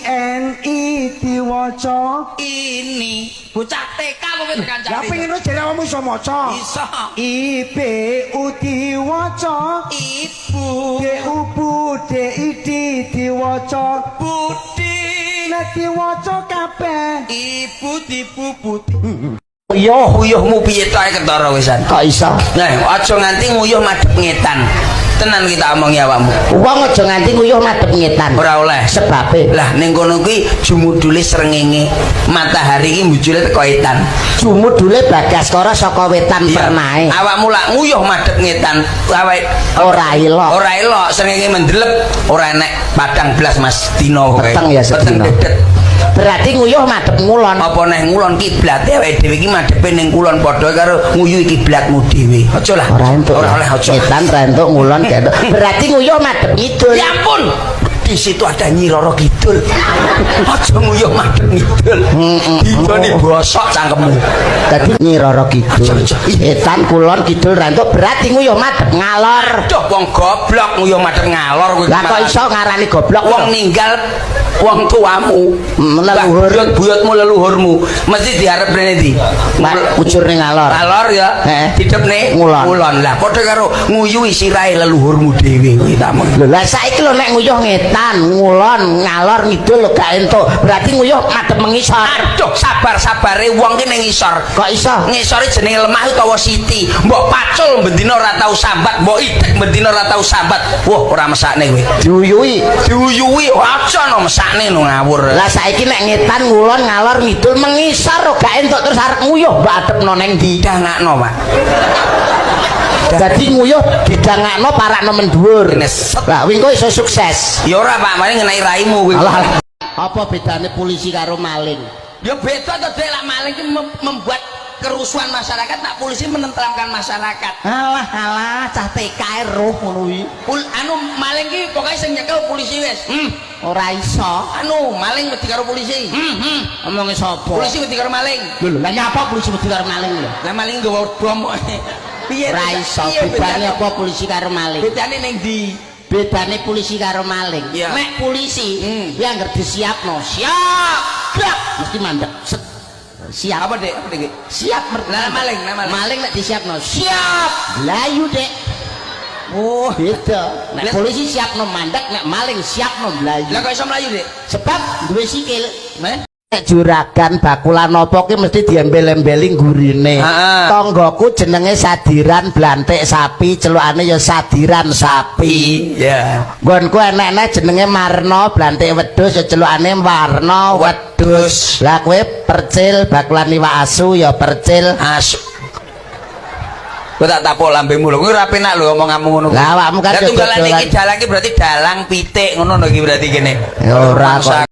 INI diwaca ini bocah TK apa kancane lah pengen lo jare awakmu iso maca iso IBU diwaca ibu DUBU DID diwaca budi nek diwaca kabeh ibu dipuputi yo uyuhmu piye tae ketara wisan kok iso nah aja nganti nguyuh madhep ngetan tenan kita omongi awakmu wong aja nganti nguyuh madhep ngetan ora oleh sebabe lah ning kono kuwi jumudule srengenge matahari iki mbujule teko etan jumudule Bagaskara saka wetan pernae awakmu lak nguyuh madhep ngetan awake ora elok srengenge mendelep ora enek padang blas Mas dina kowe peteng ya sedina berarti nguyuh madhep ngulon apa neh ngulon kiblate awake dhewe iki madhepe ning kulon padha karo nguyuh kiblatmu dhewe aja lah ora oleh aja ngetan ra entuk ngulon kene berarti nguyuh madhep ngidul ya ampun di situ ada Nyi Roro Kidul aja nguyuh madhep ngidul didone bosok cangkemmu dadi Nyi Roro Kidul etan kulon kidul ra entuk berarti nguyuh madhep ngalor aduh wong goblok nguyuh madhep ngalor kowe lah kok iso ngarani goblok wong ninggal wong tuamu leluhur buyutmu leluhurmu mesti diarep rene ndi ucurne ngalor ya didepne ngulon lah padha karo nguyuhi sirahe leluhurmu dhewe kuwi tamu lah saiki lho nek nguyuh ngetan ngulon ngalor ngidul lho gak entuk berarti nguyuh madhep mengisor aduh sabar-sabare wong ki ning ngisor kok iso ngisore jenenge lemah utawa siti mbok pacul bendina ora tau sambat mbok idek bendina ora tau sambat wah ora mesakne kowe diuyuhi aja no mesakne no ngawur lah saiki nek ngetan ngulon ngalor ngidul mengisor kok gak entuk terus arep nguyuh mbok adepno ning ndi dangakno Pak dadi nguyuh didangakno parakno mendhuwur lah wingi iso sukses ya ora Pak mari ngenai raimu kuwi apa bedane polisi karo maling ya beda to Dek lah maling ki membuat kerusuhan masyarakat nak polisi menenteramkan masyarakat alah cah TK roh ngono kuwi anu maling ki pokoke sing nyekel polisi wis ora iso anu maling wedi karo polisi omonge sapa polisi wedi karo maling lho lah nyapa polisi wedi karo maling lho lah maling nggawa bom piye ora iso bedane apa polisi karo maling bedane ning ndi bedane polisi karo maling nek polisi ya anggere disiapno siap gerak mesti mandek siap apa Dek siap lah maling nek disiapno siap layu Dek oh beda nek polisi siapno mandek nek maling siapno mlayu lah kok iso mlayu Dek sebab duwe sikil nek juragan bakulan apa ki mesti diembel-embeli gurine tanggaku jenenge Sadiran Blantik Sapi celukane ya Sadiran Sapi ya nggonku enek-enek jenenge Marno Blantik Wedhus ya celukane Warna Wedhus lah kowe Percil bakulan iwak asu ya Percil asu kowe tak tapuk lambemu lho kowe ora penak lho omonganmu ngono lah awakmu kan tunggalan iki dalang iki berarti dalang pitik ngono lho iki berarti kene ora kok